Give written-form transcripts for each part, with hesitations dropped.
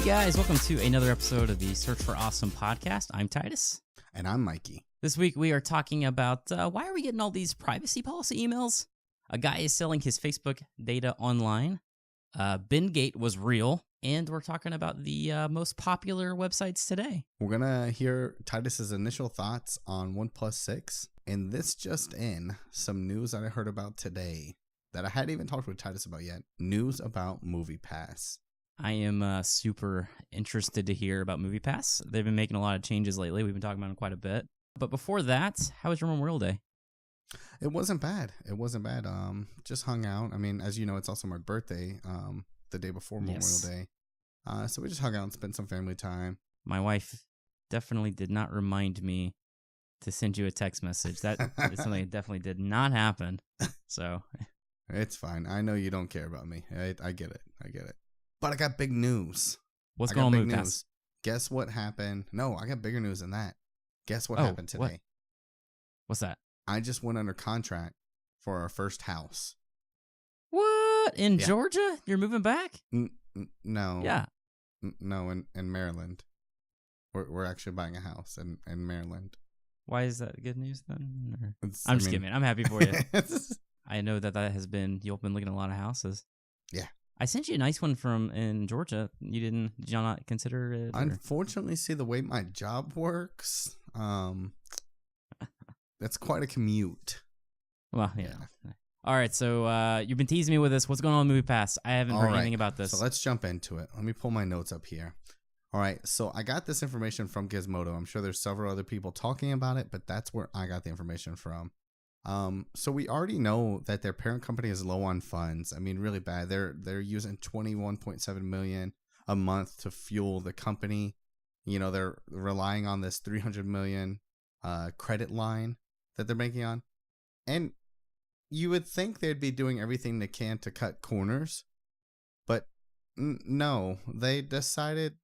Hey guys, welcome to another episode of the Search for Awesome podcast. I'm Titus. And I'm Mikey. This week we are talking about why are we getting all these privacy policy emails? A guy is selling his Facebook data online. Bendgate was real. And we're talking about the most popular websites today. We're going to hear Titus's initial thoughts on OnePlus 6. And this just in, some news that I heard about today that I hadn't even talked with Titus about yet. News about MoviePass. I am super interested to hear about MoviePass. They've been making a lot of changes lately. We've been talking about them quite a bit. But before that, how was your Memorial Day? It wasn't bad. Just hung out. I mean, as you know, it's also my birthday, the day before Memorial Day. So we just hung out and spent some family time. My wife definitely did not remind me to send you a text message. That is something that definitely did not happen. So it's fine. I know you don't care about me. I get it. But I got big news. What's going on, MoviePass? Guess what happened? No, I got bigger news than that. Guess what happened today? What's that? I just went under contract for our first house. What? In Georgia? You're moving back? No. Yeah. No, in Maryland. We're actually buying a house in Maryland. Why is that good news then? I'm just kidding. I'm happy for you. I know that has been, you've been looking at a lot of houses. Yeah. I sent you a nice one in Georgia. Did you not consider it? Or? Unfortunately, see the way my job works, that's quite a commute. Well, yeah. All right, so you've been teasing me with this. What's going on with MoviePass? I haven't heard anything about this. So let's jump into it. Let me pull my notes up here. All right, so I got this information from Gizmodo. I'm sure there's several other people talking about it, but that's where I got the information from. So we already know that their parent company is low on funds. I mean, really bad. They're using $21.7 million a month to fuel the company. You know, they're relying on this $300 million credit line that they're making on. And you would think they'd be doing everything they can to cut corners, but no, they decided,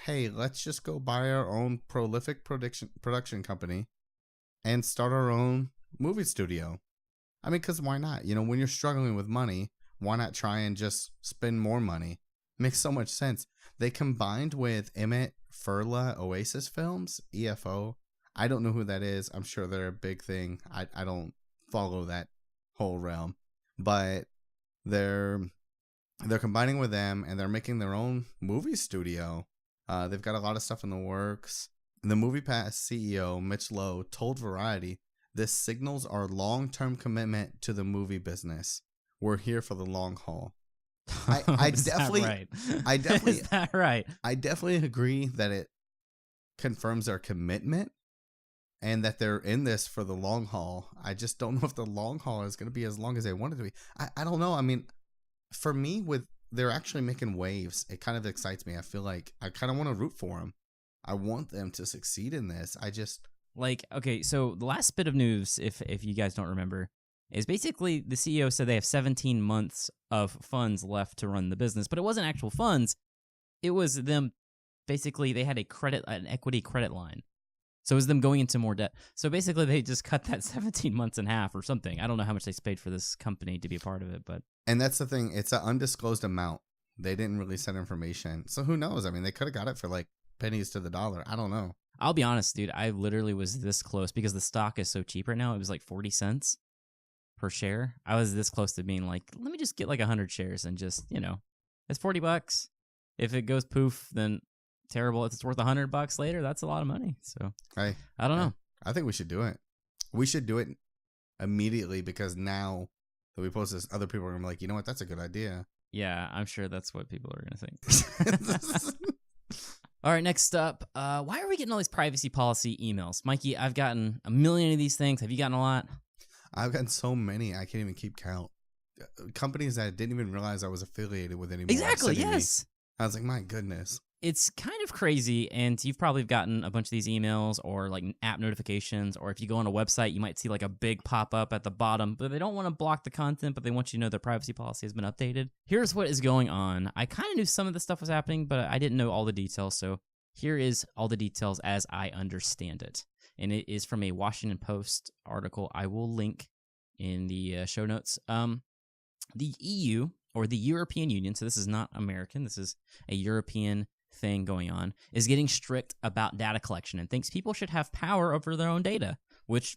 hey, let's just go buy our own prolific production company and start our own movie studio. I mean, because why not? You know, when you're struggling with money, why not try and just spend more money? Makes so much sense. They combined with Emmett Furla Oasis Films, EFO. I don't know who that is. I'm sure they're a big thing. I don't follow that whole realm, but they're combining with them and they're making their own movie studio. They've got a lot of stuff in the works. The MoviePass CEO Mitch Lowe told Variety, "This signals our long-term commitment to the movie business. We're here for the long haul." I definitely Is that right? I definitely agree that it confirms their commitment and that they're in this for the long haul. I just don't know if the long haul is going to be as long as they want it to be. I don't know. I mean, for me, they're actually making waves. It kind of excites me. I feel like I kind of want to root for them. I want them to succeed in this. Okay, so the last bit of news, if you guys don't remember, is basically the CEO said they have 17 months of funds left to run the business, but it wasn't actual funds. It was them, basically, they had an equity credit line. So it was them going into more debt. So basically, they just cut that 17 months in half or something. I don't know how much they paid for this company to be a part of it, but... And that's the thing. It's an undisclosed amount. They didn't release that information. So who knows? I mean, they could have got it for like pennies to the dollar. I don't know. I'll be honest, dude. I literally was this close because the stock is so cheap right now. It was like 40 cents per share. I was this close to being like, let me just get like 100 shares and just, it's $40. If it goes poof, then terrible. If it's worth $100 later, that's a lot of money. So I don't know. I think we should do it. We should do it immediately because now that we post this, other people are going to be like, you know what? That's a good idea. Yeah, I'm sure that's what people are going to think. All right, next up, why are we getting all these privacy policy emails? Mikey, I've gotten a million of these things. Have you gotten a lot? I've gotten so many, I can't even keep count. Companies that I didn't even realize I was affiliated with anymore. Exactly, yes. I was like, my goodness. It's kind of crazy, and you've probably gotten a bunch of these emails or like app notifications, or if you go on a website, you might see like a big pop-up at the bottom, but they don't want to block the content, but they want you to know their privacy policy has been updated. Here's what is going on. I kind of knew some of the stuff was happening, but I didn't know all the details, so here is all the details as I understand it. And it is from a Washington Post article. I will link in the show notes. The EU, or the European Union, so this is not American, this is a European thing going on is getting strict about data collection and thinks people should have power over their own data, which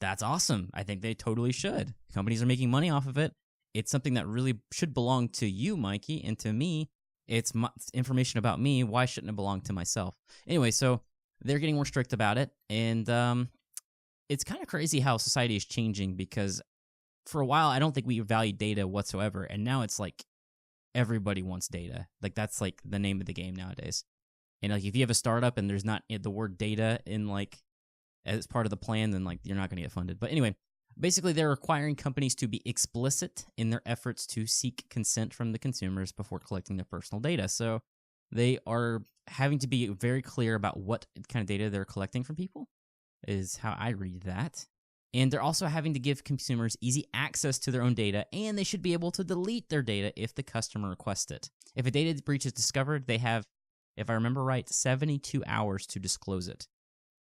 that's awesome. I think they totally should. Companies are making money off of it. It's something that really should belong to you, Mikey, and to me. It's information about me. Why shouldn't it belong to myself? Anyway, so they're getting more strict about it, and it's kind of crazy how society is changing, because for a while, I don't think we valued data whatsoever, and now it's like everybody wants data. Like, that's like the name of the game nowadays. And like, if you have a startup and there's not the word data in like as part of the plan, then like you're not going to get funded. But anyway, basically they're requiring companies to be explicit in their efforts to seek consent from the consumers before collecting their personal data. So they are having to be very clear about what kind of data they're collecting from people, is how I read that. And they're also having to give consumers easy access to their own data, and they should be able to delete their data if the customer requests it. If a data breach is discovered, they have, if I remember right, 72 hours to disclose it.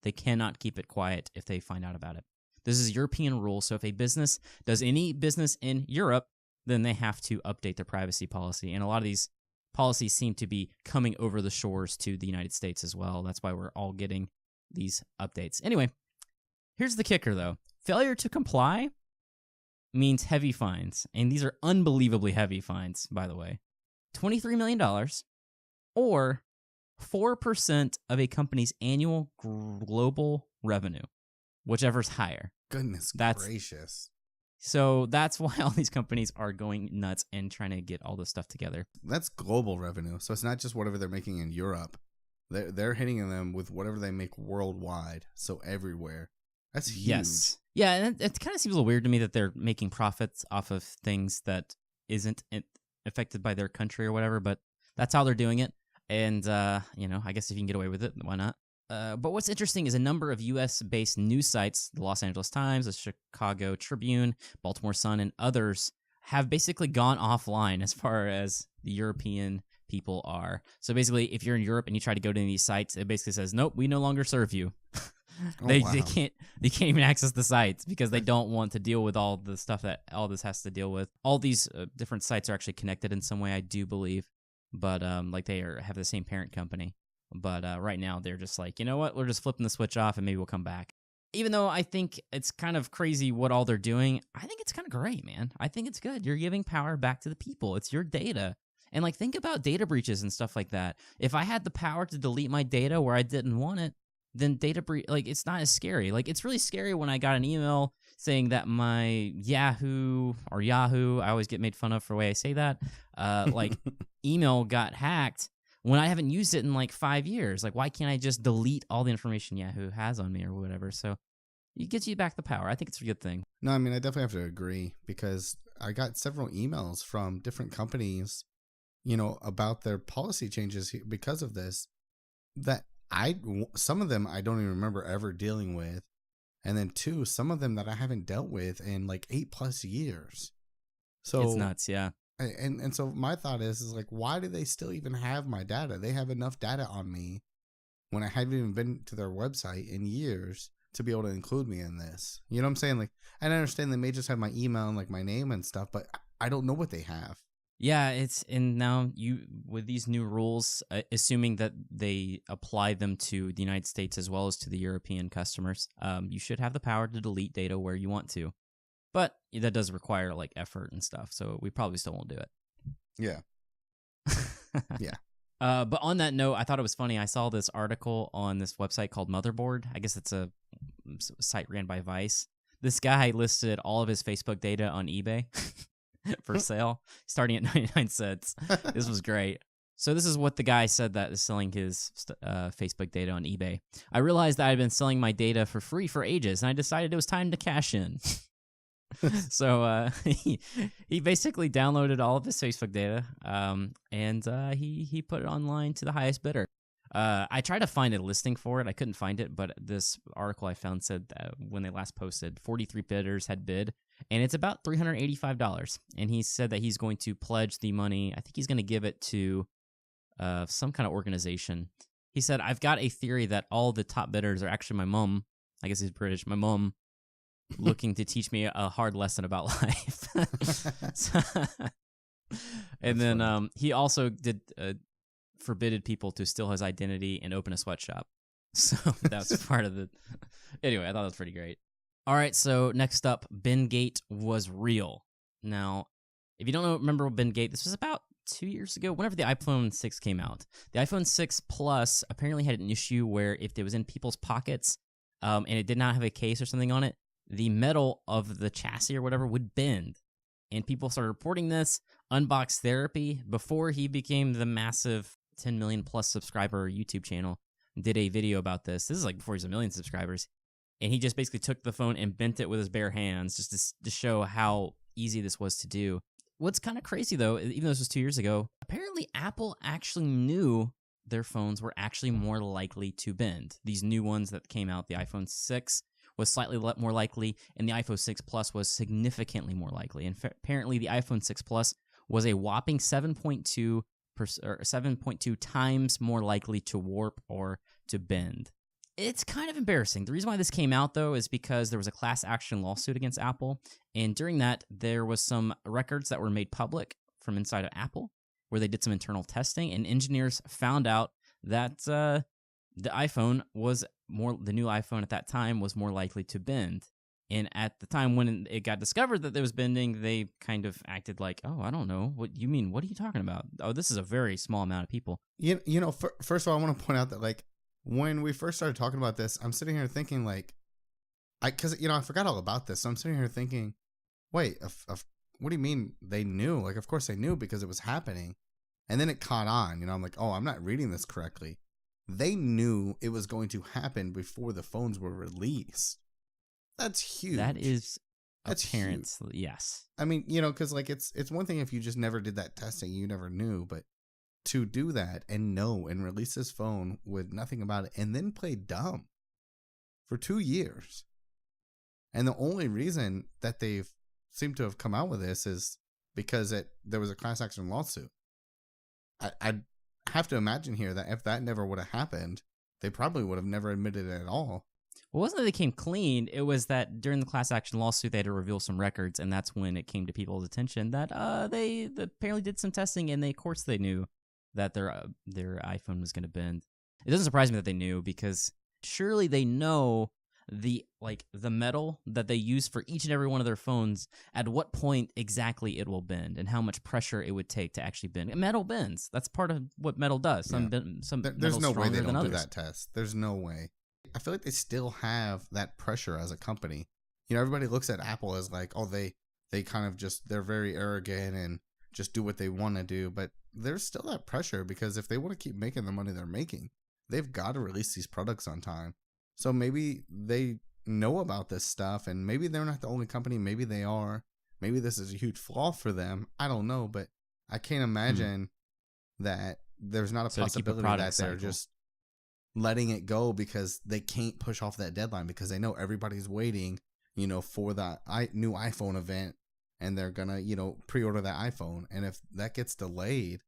They cannot keep it quiet if they find out about it. This is European rule, so if a business does any business in Europe, then they have to update their privacy policy. And a lot of these policies seem to be coming over the shores to the United States as well. That's why we're all getting these updates. Anyway, here's the kicker, though. Failure to comply means heavy fines, and these are unbelievably heavy fines, by the way. $23 million, or 4% of a company's annual global revenue, whichever's higher. Goodness gracious. So that's why all these companies are going nuts and trying to get all this stuff together. That's global revenue, so it's not just whatever they're making in Europe. They're hitting them with whatever they make worldwide, so everywhere. That's huge. Yes. Yeah, and it kind of seems a little weird to me that they're making profits off of things that isn't affected by their country or whatever, but that's how they're doing it. And, I guess if you can get away with it, why not? But what's interesting is a number of U.S.-based news sites, the Los Angeles Times, the Chicago Tribune, Baltimore Sun, and others, have basically gone offline as far as the European people are. So basically, if you're in Europe and you try to go to these sites, it basically says, nope, we no longer serve you. They can't even access the sites because they don't want to deal with all the stuff that all this has to deal with. All these different sites are actually connected in some way, I do believe, but like they have the same parent company. But right now they're just like, you know what, we're just flipping the switch off and maybe we'll come back. Even though I think it's kind of crazy what all they're doing, I think it's kind of great, man. I think it's good. You're giving power back to the people. It's your data. And like, think about data breaches and stuff like that. If I had the power to delete my data where I didn't want it, then data breach, like, it's not as scary. Like, it's really scary when I got an email saying that my Yahoo, I always get made fun of for the way I say that, email got hacked when I haven't used it in like 5 years. Like, why can't I just delete all the information Yahoo has on me or whatever? So it gets you back the power. I think it's a good thing. No, I mean, I definitely have to agree, because I got several emails from different companies, about their policy changes because of this, that some of them I don't even remember ever dealing with. And then two, some of them that I haven't dealt with in like 8+ years. So it's nuts. Yeah. And so my thought is like, why do they still even have my data? They have enough data on me when I haven't even been to their website in years to be able to include me in this. You know what I'm saying? Like, I understand they may just have my email and like my name and stuff, but I don't know what they have. Yeah, and now with these new rules, assuming that they apply them to the United States as well as to the European customers, you should have the power to delete data where you want to. But that does require like effort and stuff, so we probably still won't do it. Yeah. Yeah. But on that note, I thought it was funny. I saw this article on this website called Motherboard. I guess it's a site ran by Vice. This guy listed all of his Facebook data on eBay for sale, starting at 99 cents. This was great. So this is what the guy said that is selling his Facebook data on eBay. I realized that I had been selling my data for free for ages, and I decided it was time to cash in. So he basically downloaded all of his Facebook data, and he put it online to the highest bidder. I tried to find a listing for it. I couldn't find it, but this article I found said that when they last posted, 43 bidders had bid, and it's about $385. And he said that he's going to pledge the money. I think he's going to give it to some kind of organization. He said, I've got a theory that all the top bidders are actually my mom. I guess he's British. My mom looking to teach me a hard lesson about life. And then he also did forbidden people to steal his identity and open a sweatshop. So that's part of the. Anyway, I thought that was pretty great. All right, so next up, Bendgate was real. Now, if you don't remember Bendgate, this was about 2 years ago, whenever the iPhone 6 came out. The iPhone 6 Plus apparently had an issue where if it was in people's pockets and it did not have a case or something on it, the metal of the chassis or whatever would bend. And people started reporting this. Unbox Therapy, before he became the massive 10 million plus subscriber YouTube channel, did a video about this. This is like before he's a million subscribers. And he just basically took the phone and bent it with his bare hands just to show how easy this was to do. What's kind of crazy, though, even though this was 2 years ago, apparently Apple actually knew their phones were actually more likely to bend. These new ones that came out, the iPhone 6 was slightly more likely, and the iPhone 6 Plus was significantly more likely. And apparently the iPhone 6 Plus was a whopping 7.2 times more likely to warp or to bend. It's kind of embarrassing. The reason why this came out, though, is because there was a class action lawsuit against Apple, and during that, there was some records that were made public from inside of Apple, where they did some internal testing, and engineers found out that the iPhone was the new iPhone at that time was more likely to bend. And at the time when it got discovered that it was bending, they kind of acted like, oh, I don't know. What you mean? What are you talking about? Oh, this is a very small amount of people. You know, first of all, I want to point out that, like, when we first started talking about this, I'm sitting here thinking, like, because, you know, I forgot all about this. So I'm sitting here thinking, wait, what do you mean they knew? Like, of course they knew because it was happening. And then it caught on. You know, I'm like, oh, I'm not reading this correctly. They knew it was going to happen before the phones were released. That's huge. That's apparent. Huge. Yes. I mean, you know, because, like, it's one thing if you just never did that testing, you never knew, but to do that and know and release this phone with nothing about it and then play dumb for 2 years. And the only reason that they've seemed to have come out with this is because there was a class action lawsuit. I have to imagine here that if that never would have happened, they probably would have never admitted it at all. Well, it wasn't that they came clean. It was that during the class action lawsuit, they had to reveal some records, and that's when it came to people's attention that they apparently did some testing, and of course they knew that their iPhone was going to bend. It doesn't surprise me that they knew, because surely they know the metal that they use for each and every one of their phones, at what point exactly it will bend and how much pressure it would take to actually bend. And metal bends. That's part of what metal does. There's no way they don't do that test. There's no way. I feel like they still have that pressure as a company. You know, everybody looks at Apple as like, oh, they kind of just, they're very arrogant and just do what they want to do. But there's still that pressure, because if they want to keep making the money they're making, they've got to release these products on time. So maybe they know about this stuff, and maybe they're not the only company. Maybe they are. Maybe this is a huge flaw for them. I don't know, but I can't imagine that there's not a possibility that they're just letting it go because they can't push off that deadline, because they know everybody's waiting, you know, for the new iPhone event, and they're gonna, you know, pre-order that iPhone. And if that gets delayed,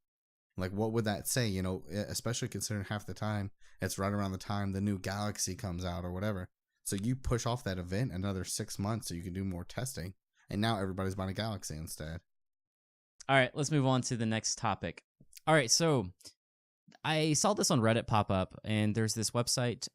like, what would that say? You know, especially considering half the time it's right around the time the new Galaxy comes out or whatever. So you push off that event another 6 months so you can do more testing, and now everybody's buying a Galaxy instead. All right, let's move on to the next topic. All right, so I saw this on Reddit pop up, and there's this website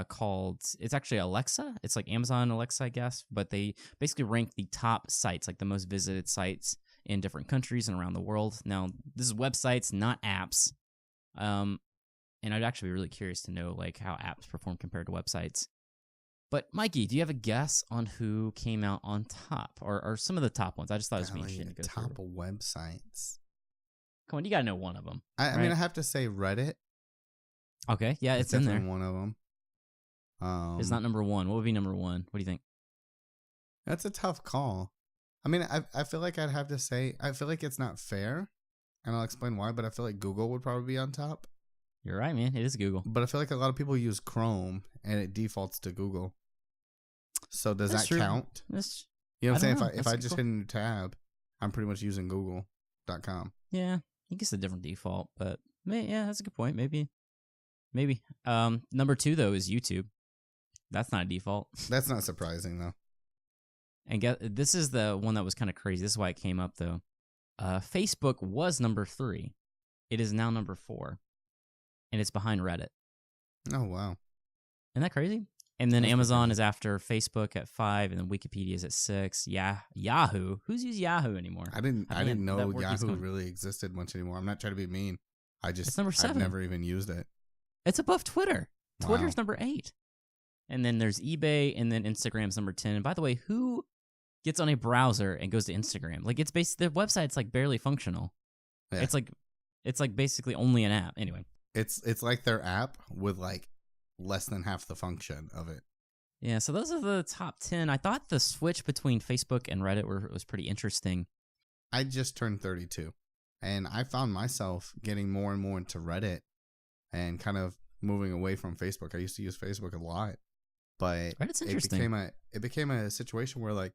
called, it's actually Alexa. It's like Amazon Alexa, I guess, but they basically rank the top sites, like the most visited sites in different countries and around the world. Now, this is websites, not apps. And I'd actually be really curious to know, like, how apps perform compared to websites. But Mikey, do you have a guess on who came out on top, or some of the top ones? I just thought it would be interesting to go top through. websites. Come on, you gotta know one of them. I mean, I have to say Reddit. Okay, yeah, it's in there. One of them. It's not number one. What would be number one? What do you think? That's a tough call. I mean, I feel like I'd have to say, I feel like it's not fair, and I'll explain why, but I feel like Google would probably be on top. You're right, man. It is Google. But I feel like a lot of people use Chrome, and it defaults to Google. So does that count? You know what I'm saying? If I just hit a new tab, I'm pretty much using google.com. Yeah, I guess a different default, but yeah, that's a good point. Maybe. Number 2, though, is YouTube. That's not a default. That's not surprising, though. And this is the one that was kind of crazy. This is why it came up, though. Facebook was number 3. It is now number 4. and it's behind Reddit. Oh, wow. Isn't that crazy? And then That's Amazon crazy. is after Facebook at 5, and then Wikipedia is at 6. Yeah, Yahoo. Who's used Yahoo anymore? I didn't Man, know that word keeps Yahoo coming. really existed much anymore. I'm not trying to be mean. It's number 7. I've never even used it. It's above Twitter. Wow. Twitter's number 8. And then there's eBay, and then Instagram's number 10. And by the way, who gets on a browser and goes to Instagram? Like, it's basically, the website's like barely functional. Yeah. It's like basically only an app. Anyway. It's like their app with like less than half the function of it. Yeah, so those are the top 10. I thought the switch between Facebook and Reddit was pretty interesting. I just turned 32, and I found myself getting more and more into Reddit and kind of moving away from Facebook. I used to use Facebook a lot, but Reddit's interesting. It became a situation where, like,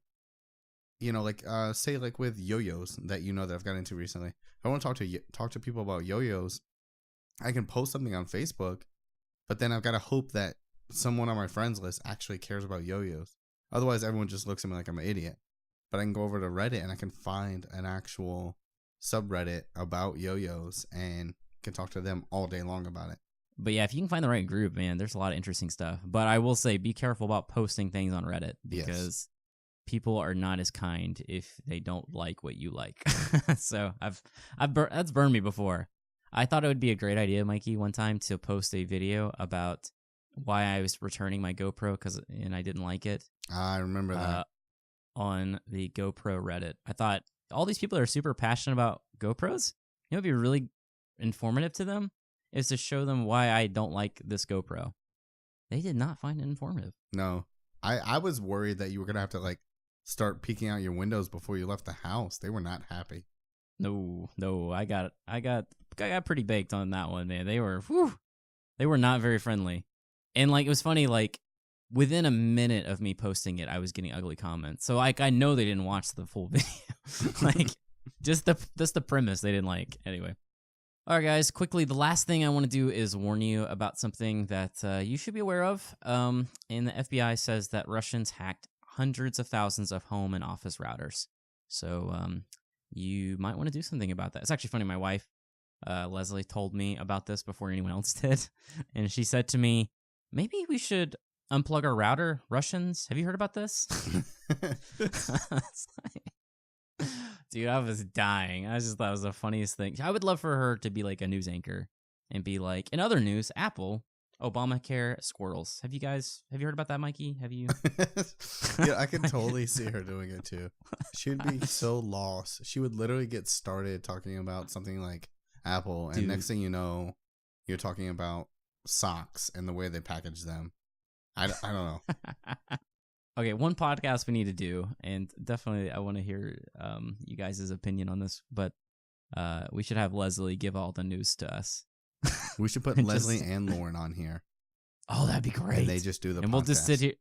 you know, like say like with yo-yos that I've got into recently. If I want to talk to people about yo-yos, I can post something on Facebook, but then I've got to hope that someone on my friends list actually cares about yo-yos. Otherwise, everyone just looks at me like I'm an idiot. But I can go over to Reddit and I can find an actual subreddit about yo-yos and can talk to them all day long about it. But yeah, if you can find the right group, man, there's a lot of interesting stuff. But I will say, be careful about posting things on Reddit because people are not as kind if they don't like what you like. So that's burned me before. I thought it would be a great idea, Mikey, one time to post a video about why I was returning my GoPro and I didn't like it. I remember that. On the GoPro Reddit. I thought all these people are super passionate about GoPros. You know, it'd be really informative to them is to show them why I don't like this GoPro. They did not find it informative. No, I was worried that you were gonna have to like start peeking out your windows before you left the house. They were not happy. No, I got pretty baked on that one, man. They were not very friendly. And like it was funny, like within a minute of me posting it, I was getting ugly comments. So like I know they didn't watch the full video. Like just the premise they didn't like. Anyway. All right, guys, quickly, the last thing I want to do is warn you about something that you should be aware of. And the FBI says that Russians hacked hundreds of thousands of home and office routers. So you might want to do something about that. It's actually funny. My wife, Leslie, told me about this before anyone else did. And she said to me, maybe we should unplug our router, Russians. Have you heard about this? Dude, I was dying. I just thought it was the funniest thing. I would love for her to be like a news anchor and be like, in other news, Apple, Obamacare, squirrels. Have you heard about that, Mikey? Have you? Yeah, I can totally see her doing it too. She would be so lost. She would literally get started talking about something like Apple, and next thing you know, you're talking about socks and the way they package them. I don't know. Okay, one podcast we need to do, and definitely I want to hear you guys' opinion on this, but we should have Leslie give all the news to us. We should put Leslie and Lauren on here. Oh, that'd be great. And they just do the podcast. And we'll just sit here,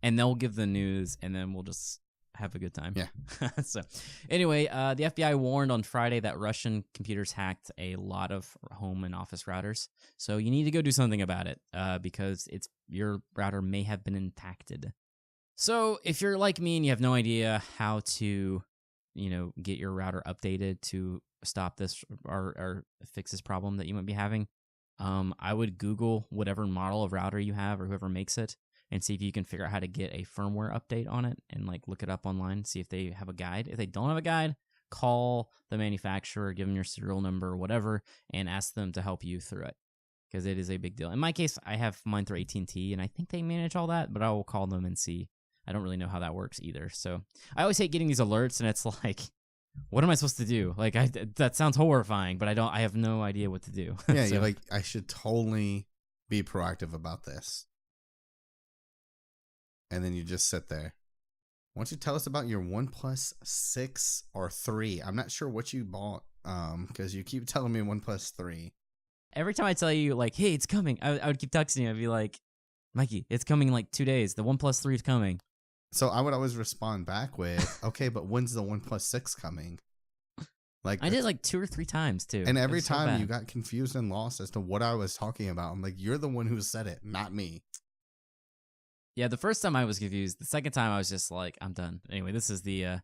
and they'll give the news, and then we'll just have a good time. Yeah. So anyway, the FBI warned on Friday that Russian computers hacked a lot of home and office routers. So you need to go do something about it because your router may have been impacted. So if you're like me and you have no idea how to, get your router updated to stop this or fix this problem that you might be having, I would Google whatever model of router you have or whoever makes it and see if you can figure out how to get a firmware update on it and like look it up online, see if they have a guide. If they don't have a guide, call the manufacturer, give them your serial number or whatever, and ask them to help you through it because it is a big deal. In my case, I have mine through AT&T and I think they manage all that, but I will call them and see. I don't really know how that works either. So I always hate getting these alerts and it's like, what am I supposed to do? Like that sounds horrifying, but I have no idea what to do. Yeah, So, you're like, I should totally be proactive about this. And then you just sit there. Why don't you tell us about your OnePlus 6 or 3? I'm not sure what you bought because you keep telling me OnePlus 3. every time I tell you like, hey, it's coming, I would keep texting you. I'd be like, Mikey, it's coming in like 2 days. The OnePlus 3 is coming. So I would always respond back with, okay, but when's the OnePlus 6 coming? Like I did like 2 or 3 times too. And every time you got confused and lost as to what I was talking about. I'm like, you're the one who said it, not me. Yeah, the first time I was confused. The second time I was just like, I'm done. Anyway, this is the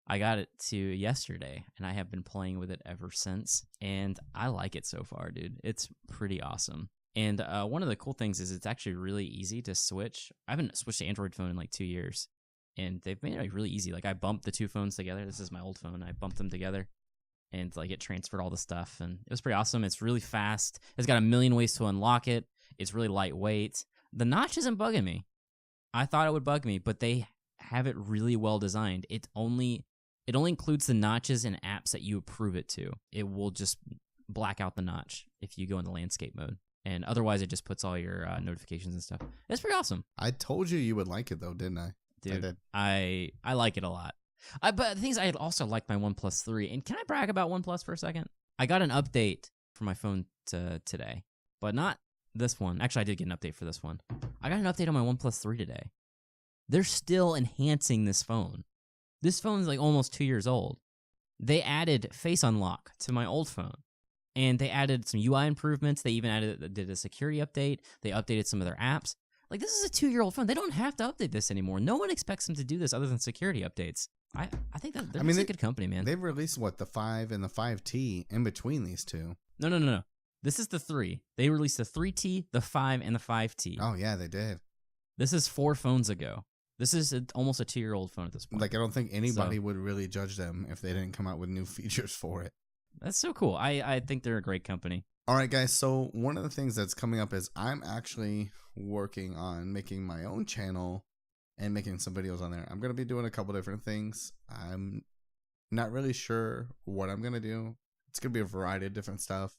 I got it to yesterday, and I have been playing with it ever since, and I like it so far, dude. It's pretty awesome. And one of the cool things is it's actually really easy to switch. I haven't switched to Android phone in like 2 years, and they've made it like really easy. Like I bumped the two phones together. This is my old phone. I bumped them together, and like it transferred all the stuff, and it was pretty awesome. It's really fast. It's got a million ways to unlock it. It's really lightweight. The notch isn't bugging me. I thought it would bug me, but they have it really well designed. It only includes the notches and apps that you approve it to. It will just black out the notch if you go into landscape mode. And otherwise, it just puts all your notifications and stuff. It's pretty awesome. I told you would like it, though, didn't I? Dude, I did. I like it a lot. But the thing is, I also like my OnePlus 3. And can I brag about OnePlus for a second? I got an update for my phone today, but not this one. Actually, I did get an update for this one. I got an update on my OnePlus 3 today. They're still enhancing this phone. This phone is like almost 2 years old. They added Face Unlock to my old phone. And they added some UI improvements. They even did a security update. They updated some of their apps. Like, this is a 2-year-old phone. They don't have to update this anymore. No one expects them to do this other than security updates. I think that they're a good company, man. They've released, the 5 and the 5T in between these two. No. This is the 3. They released the 3T, the 5, and the 5T. Oh, yeah, they did. This is 4 phones ago. This is almost a 2-year-old phone at this point. Like, I don't think anybody would really judge them if they didn't come out with new features for it. That's so cool. I think they're a great company. All right, guys. So one of the things that's coming up is I'm actually working on making my own channel and making some videos on there. I'm going to be doing a couple different things. I'm not really sure what I'm going to do. It's going to be a variety of different stuff.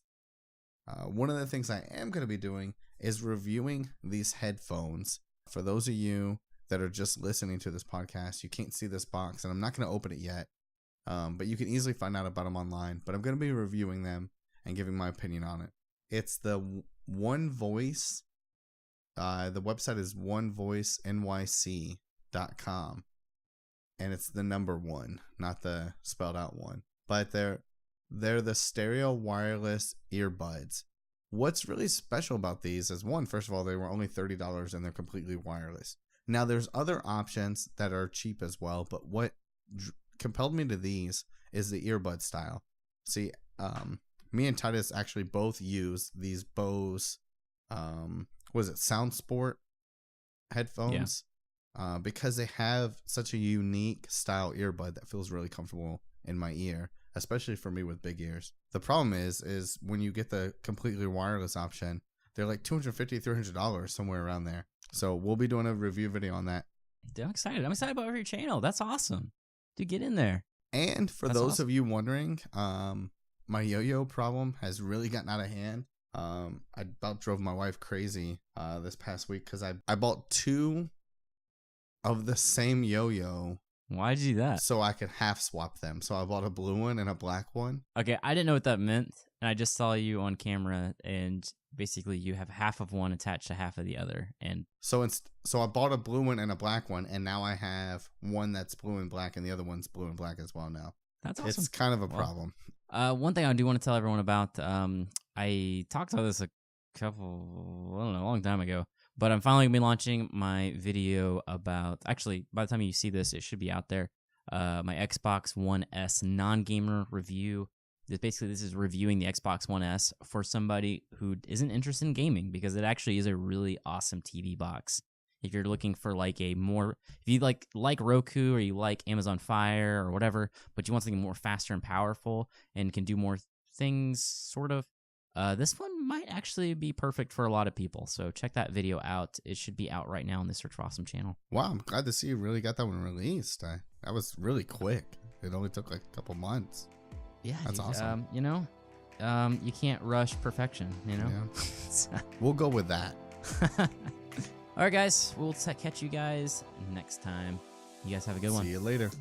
One of the things I am going to be doing is reviewing these headphones. For those of you that are just listening to this podcast, you can't see this box, and I'm not going to open it yet. But you can easily find out about them online. But I'm going to be reviewing them and giving my opinion on it. It's the One Voice. The website is onevoicenyc.com. And it's the number 1, not the spelled out one. But they're the stereo wireless earbuds. What's really special about these is, one, first of all, they were only $30 and they're completely wireless. Now, there's other options that are cheap as well. But what compelled me to these is the earbud style. See, me and Titus actually both use these Bose Sound Sport headphones. Yeah. Because they have such a unique style earbud that feels really comfortable in my ear, especially for me with big ears. The problem is when you get the completely wireless option, they're like $250, $300, somewhere around there. So we'll be doing a review video on that. Dude, I'm excited about your channel. That's awesome. Dude, get in there. And for those of you wondering, my yo-yo problem has really gotten out of hand. I about drove my wife crazy this past week because I bought 2 of the same yo-yo. Why'd you do that? So I could half swap them. So I bought a blue one and a black one. Okay, I didn't know what that meant. And I just saw you on camera, and basically you have half of one attached to half of the other. And so I bought a blue one and a black one, and now I have one that's blue and black, and the other one's blue and black as well now. That's awesome. It's kind of a problem. One thing I do want to tell everyone about, I talked about this a long time ago, but I'm finally going to be launching my video about, actually, by the time you see this, it should be out there, my Xbox One S non-gamer review. This is reviewing the Xbox One S for somebody who isn't interested in gaming, because it actually is a really awesome TV box. If you're looking for if you like Roku, or you like Amazon Fire or whatever, but you want something more faster and powerful and can do more things, sort of, this one might actually be perfect for a lot of people. So check that video out. It should be out right now on the Search for Awesome channel. Wow, I'm glad to see you really got that one released. That was really quick. It only took like a couple months. Yeah, that's awesome. You can't rush perfection, Yeah. We'll go with that. All right, guys. We'll catch you guys next time. You guys have a good one. See you later.